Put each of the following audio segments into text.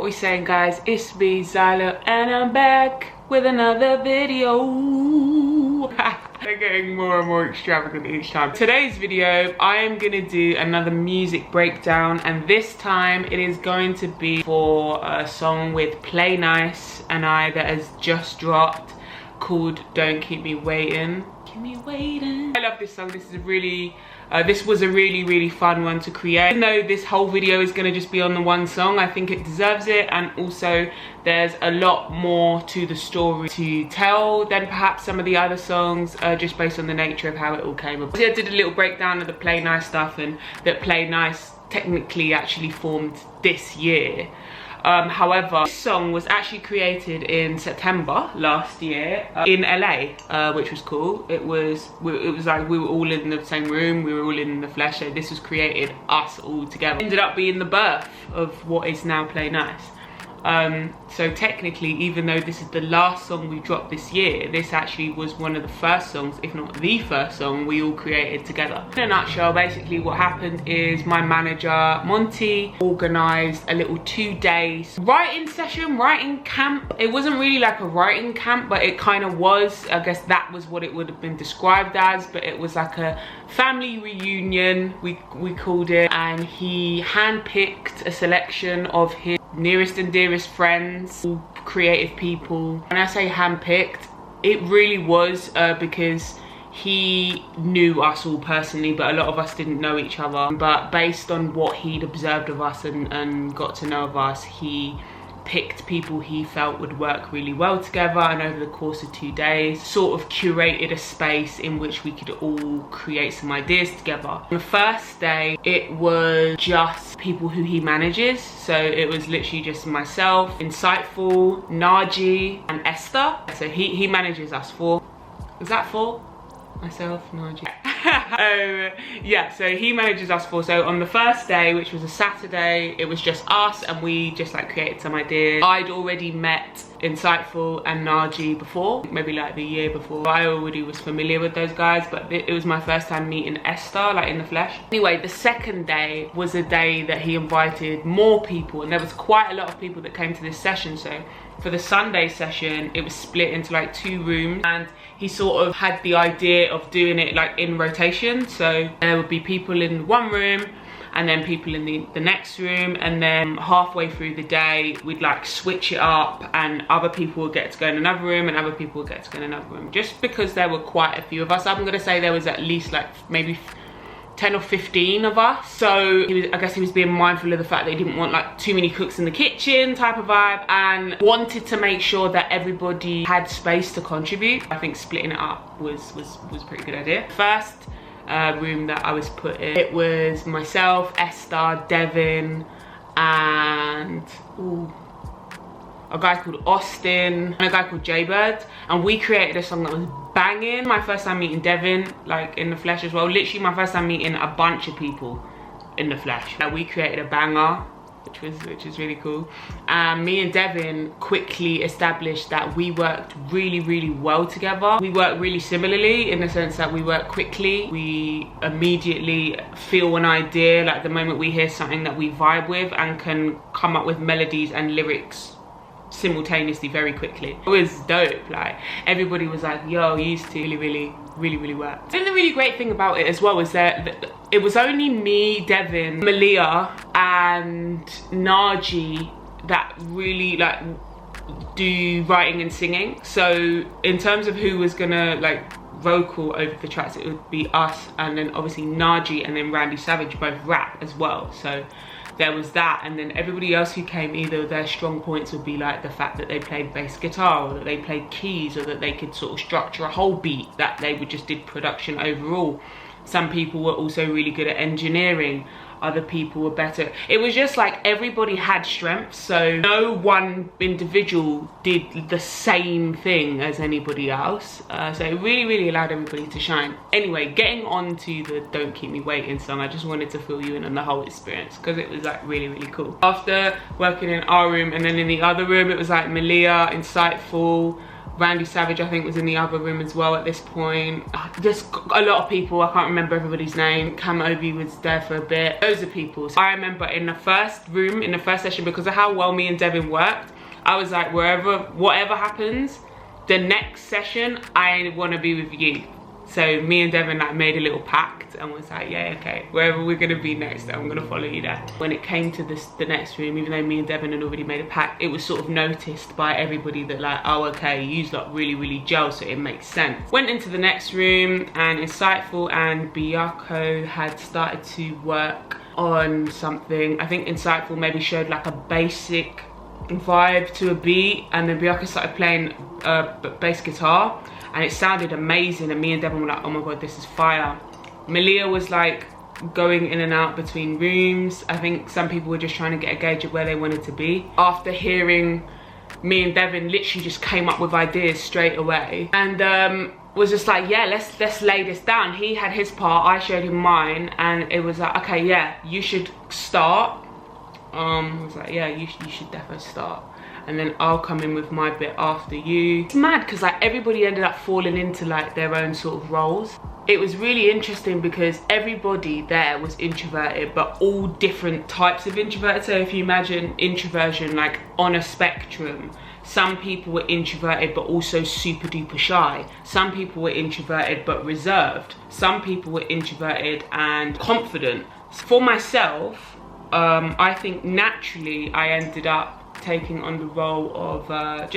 What we saying, guys? It's me, Zilo, and I'm back with another video. They're getting more and more extravagant each time. Today's video, I am gonna do another music breakdown, and this time it is going to be for a song with Play Nice and I that has just dropped called Don't Keep Me Waiting. Keep me waiting. I love this song. This is this was a really fun one to create. Even though this whole video is going to just be on the one song, I think it deserves it, and also there's a lot more to the story to tell than perhaps some of the other songs, just based on the nature of how it all came about. So I did a little breakdown of the Play Nice stuff, and that Play Nice technically actually formed this year. However, this song was actually created in September last year in LA, which was cool. It was like we were all in the same room, we were all in the flesh, so this was created us all together. It ended up being the birth of what is now Play Nice. So technically, even though this is the last song we dropped this year, this actually was one of the first songs, if not the first song, we all created together. In a nutshell, basically what happened is my manager, Monty, organised a little 2-day writing session, writing camp. It wasn't really like a writing camp, but it kind of was. I guess that was what it would have been described as, but it was like a family reunion, we called it, and he handpicked a selection of his nearest and dearest friends, all creative people. When I say handpicked, it really was because he knew us all personally, but a lot of us didn't know each other. But based on what he'd observed of us and got to know of us, he picked people he felt would work really well together, and over the course of 2 days sort of curated a space in which we could all create some ideas together. On the first day it was just people who he manages, so it was literally just myself, Insightful, Naji and Esther. So he manages us four. Is that four? Myself, Naji. Yeah, so he manages us four. So on the first day, which was a Saturday, it was just us, and we just like created some ideas. I'd already met Insightful and Naji before, maybe like the year before. I already was familiar with those guys, but it was my first time meeting Esther, like in the flesh. Anyway, the second day was a day that he invited more people, and there was quite a lot of people that came to this session. So for the Sunday session, it was split into like 2 rooms, and he sort of had the idea of doing it like in rotation. So there would be people in one room and then people in the next room, and then halfway through the day we'd like switch it up, and other people would get to go in another room and other people would get to go in another room, just because there were quite a few of us. I'm gonna say there was at least like maybe 10 or 15 of us. So I guess he was being mindful of the fact that he didn't want like too many cooks in the kitchen type of vibe, and wanted to make sure that everybody had space to contribute. I think splitting it up was a pretty good idea. First room that I was put in, it was myself, Esther, Devin, and a guy called Austin and a guy called JBird, and we created a song that was banging. My first time meeting Devin, like in the flesh as well. Literally my first time meeting a bunch of people in the flesh. We created a banger, which is really cool. And me and Devin quickly established that we worked really well together. We work really similarly in the sense that we work quickly. We immediately feel an idea, like the moment we hear something that we vibe with, and can come up with melodies and lyrics simultaneously very quickly. It was dope. Like everybody was like, yo, you used to really work. I think the really great thing about it as well is that it was only me, Devin, Malia and Naji that really like do writing and singing. So in terms of who was gonna like vocal over the tracks, it would be us, and then obviously Naji and then Randy Savage both rap as well. So there was that, and then everybody else who came, either their strong points would be like the fact that they played bass guitar, or that they played keys, or that they could sort of structure a whole beat, that they would just did production overall. Some people were also really good at engineering, other people were better. It was just like everybody had strengths, so no one individual did the same thing as anybody else. So it really allowed everybody to shine. Anyway, getting on to the Don't Keep Me Waiting song, I just wanted to fill you in on the whole experience because it was like really cool. After working in our room and then in the other room, it was like Malia, Insightful, Randy Savage, I think, was in the other room as well at this point. Just a lot of people, I can't remember everybody's name. Cam Obi was there for a bit. Loads of people. So I remember in the first room, in the first session, because of how well me and Devin worked, I was like, whatever happens, the next session, I want to be with you. So me and Devin like made a little pact and was like, yeah, okay, wherever we're gonna be next, I'm gonna follow you there. When it came to the next room, even though me and Devin had already made a pact, it was sort of noticed by everybody that like, oh, okay, you lot really gel, so it makes sense. Went into the next room and Insightful and Biako had started to work on something. I think Insightful maybe showed like a basic vibe to a beat, and then Biako started playing bass guitar, and it sounded amazing, and me and Devin were like, oh my god, this is fire. Malia was like going in and out between rooms. I think some people were just trying to get a gauge of where they wanted to be. After hearing, me and Devin literally just came up with ideas straight away, and was just like, yeah, let's lay this down. He had his part, I showed him mine, and it was like, okay, yeah, you should start. I was like, yeah, you should definitely start, and then I'll come in with my bit after you. It's mad because like everybody ended up falling into like their own sort of roles. It was really interesting because everybody there was introverted, but all different types of introverted. So if you imagine introversion like on a spectrum, some people were introverted but also super duper shy. Some people were introverted but reserved. Some people were introverted and confident. For myself, I think naturally I ended up taking on the role of I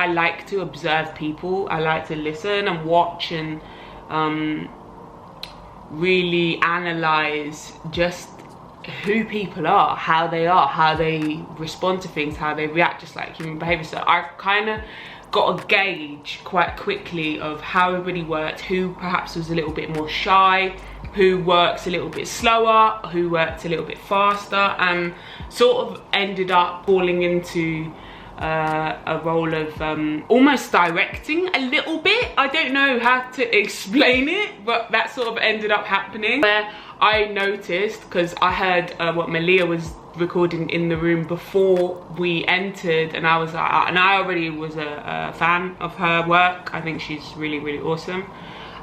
like to observe people. I like to listen and watch and really analyze just who people are, how they respond to things, how they react, just like human behavior. So I kind of got a gauge quite quickly of how everybody worked, who perhaps was a little bit more shy, who works a little bit slower, who worked a little bit faster, and sort of ended up falling into a role of almost directing a little bit. I don't know how to explain it, but that sort of ended up happening, where I noticed, because I heard what Malia was recording in the room before we entered, and I was like, and I already was a fan of her work. I think she's really awesome,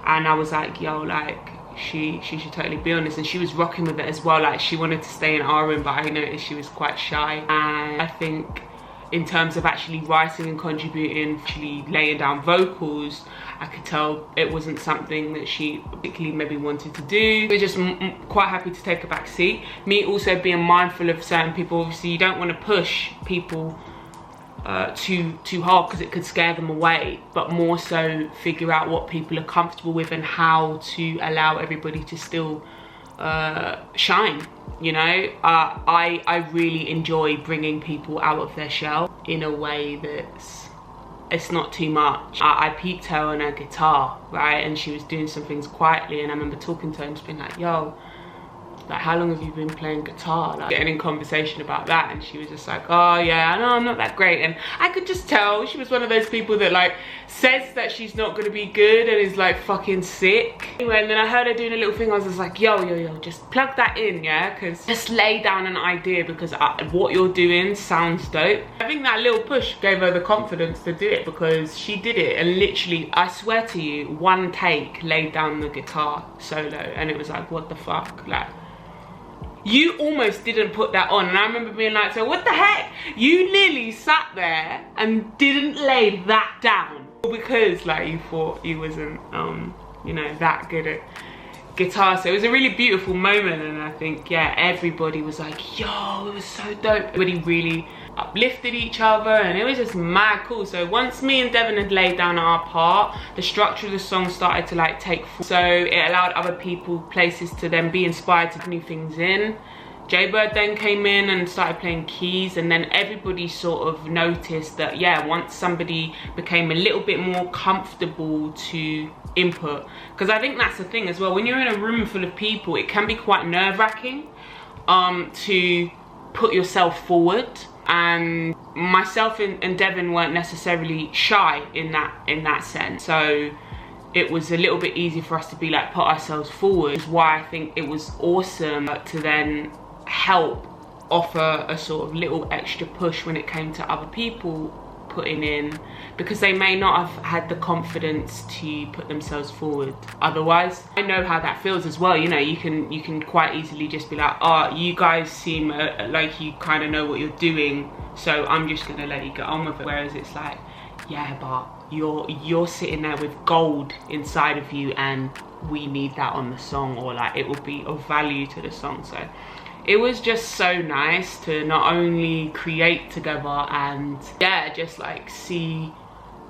and I was like, yo, like she should totally be on this. And she was rocking with it as well. Like she wanted to stay in our room, but I noticed she was quite shy. And I think in terms of actually writing and contributing, actually laying down vocals, I could tell it wasn't something that she particularly maybe wanted to do. We're just quite happy to take a back seat. Me also being mindful of certain people. Obviously you don't want to push people too hard because it could scare them away, but more so figure out what people are comfortable with and how to allow everybody to still shine, you know. I really enjoy bringing people out of their shell in a way that's, it's not too much. I peeped her on her guitar, right, and she was doing some things quietly, and I remember talking to her and just being like, yo, like, how long have you been playing guitar? Like, getting in conversation about that, and she was just like, oh yeah, I know I'm not that great. And I could just tell she was one of those people that like says that she's not gonna be good and is like fucking sick. Anyway, and then I heard her doing a little thing. I was just like, yo, just plug that in, yeah, because just lay down an idea, because what you're doing sounds dope. I think that little push gave her the confidence to do it, because she did it, and literally, I swear to you, one take laid down the guitar solo, and it was like, what the fuck, like, you almost didn't put that on. And I remember being like, so what the heck? You literally sat there and didn't lay that down because like you thought you wasn't, you know, that good at guitar. So it was a really beautiful moment, and I think, yeah, everybody was like, yo, it was so dope. Everybody really uplifted each other, and it was just mad cool. So once me and Devin had laid down our part, the structure of the song started to like take form. So it allowed other people, places to then be inspired to put new things in. JBird then came in and started playing keys, and then everybody sort of noticed that, yeah, once somebody became a little bit more comfortable to input, because I think that's the thing as well, when you're in a room full of people, it can be quite nerve-wracking to put yourself forward. And myself and Devin weren't necessarily shy in that sense, so it was a little bit easy for us to be like, put ourselves forward. Which is why I think it was awesome to then help offer a sort of little extra push when it came to other people putting in, because they may not have had the confidence to put themselves forward otherwise. I know how that feels as well, you know. You can quite easily just be like, oh, you guys seem like you kind of know what you're doing, so I'm just gonna let you get on with it. Whereas it's like, yeah, but you're sitting there with gold inside of you, and we need that on the song, or like it will be of value to the song. So it was just so nice to not only create together and yeah, just like see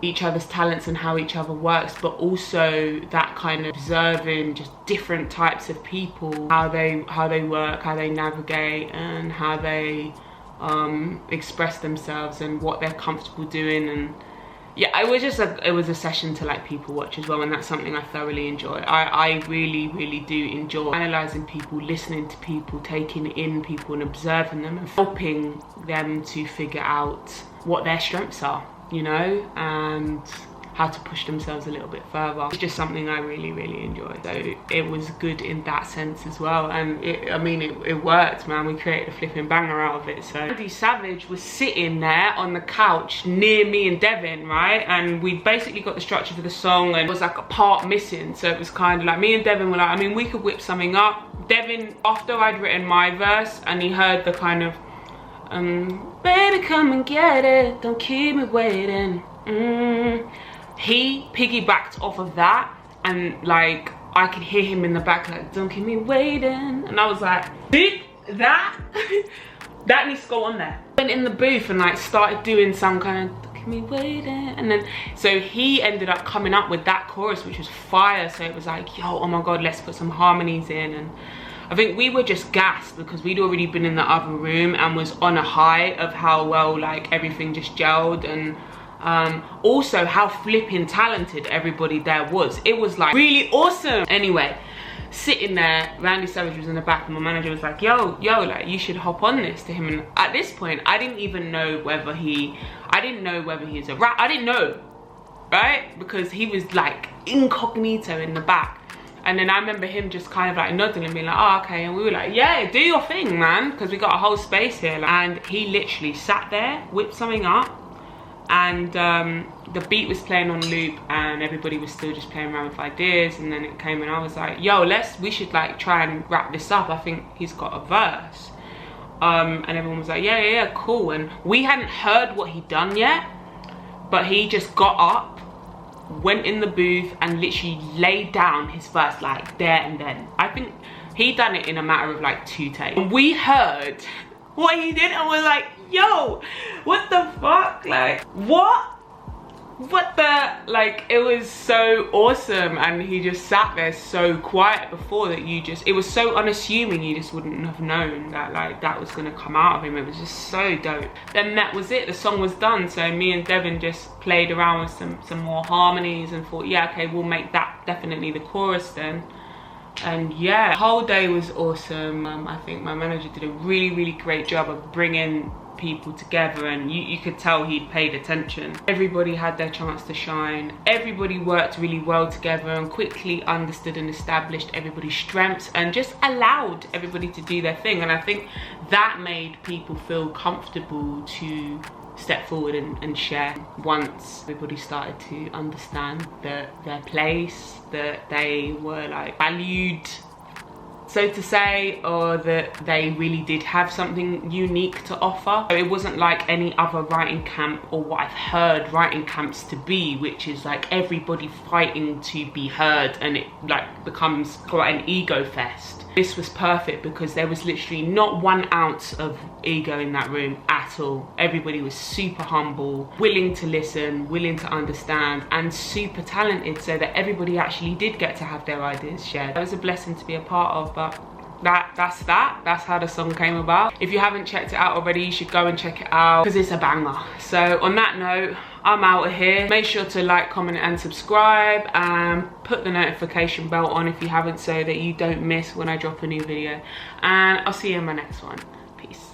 each other's talents and how each other works, but also that kind of observing just different types of people, how they work, how they navigate, and how they express themselves and what they're comfortable doing. And yeah, it was a session to like people watch as well, and that's something I thoroughly enjoy. I really do enjoy analysing people, listening to people, taking in people and observing them and helping them to figure out what their strengths are, you know, and how to push themselves a little bit further. It's just something I really enjoy. So it was good in that sense as well, and it worked, man. We created a flipping banger out of it. So RNDYSVGE was sitting there on the couch near me and Devin, right? And we basically got the structure for the song, and it was like a part missing. So it was kind of like me and Devin were like, we could whip something up. Devin, after I'd written my verse and he heard the kind of baby come and get it, don't keep me waiting, he piggybacked off of that, and like I could hear him in the back like, don't keep me waiting, and I was like, dude, that needs to go on there. Went in the booth and like started doing some kind of, don't keep me waiting, and then so he ended up coming up with that chorus, which was fire. So it was like, yo, oh my god, let's put some harmonies in. And I think we were just gassed because we'd already been in the other room and was on a high of how well like everything just gelled, and also how flipping talented everybody there was. It was like really awesome. Anyway, sitting there, RNDYSVGE was in the back and my manager was like, yo, like you should hop on this to him. And at this point I didn't even know whether he's a rap. I didn't know, right? Because he was like incognito in the back. And then I remember him just kind of like nodding and being like, oh, okay. And we were like, yeah, do your thing, man, because we got a whole space here. And he literally sat there, whipped something up, and the beat was playing on loop and everybody was still just playing around with ideas. And then it came and I was like, yo, we should like try and wrap this up. I think he's got a verse. And everyone was like, yeah, cool. And we hadn't heard what he'd done yet, but he just got up, went in the booth and literally laid down his verse like there and then. I think he done it in a matter of like 2 takes. And we heard what he did and we're like, yo, what the fuck? Like, what the, like, it was so awesome. And he just sat there so quiet before that it was so unassuming, you just wouldn't have known that like that was gonna come out of him. It was just so dope. Then that was it, the song was done. So me and Devin just played around with some more harmonies and thought, yeah, okay, we'll make that definitely the chorus then. And yeah, the whole day was awesome. I think my manager did a really great job of bringing people together, and you could tell he'd paid attention. Everybody had their chance to shine. Everybody worked really well together and quickly understood and established everybody's strengths and just allowed everybody to do their thing. And I think that made people feel comfortable to step forward and share. Once everybody started to understand their place, that they were like valued, so to say, or that they really did have something unique to offer. So it wasn't like any other writing camp or what I've heard writing camps to be, which is like everybody fighting to be heard and it like becomes quite an ego fest. This was perfect because there was literally not 1 ounce of ego in that room at all. Everybody was super humble, willing to listen, willing to understand, and super talented, so that everybody actually did get to have their ideas shared. It was a blessing to be a part of, but that's how the song came about. If you haven't checked it out already, you should go and check it out because it's a banger. So on that note, I'm out of here. Make sure to like, comment and subscribe, and put the notification bell on if you haven't, so that you don't miss when I drop a new video. And I'll see you in my next one. Peace.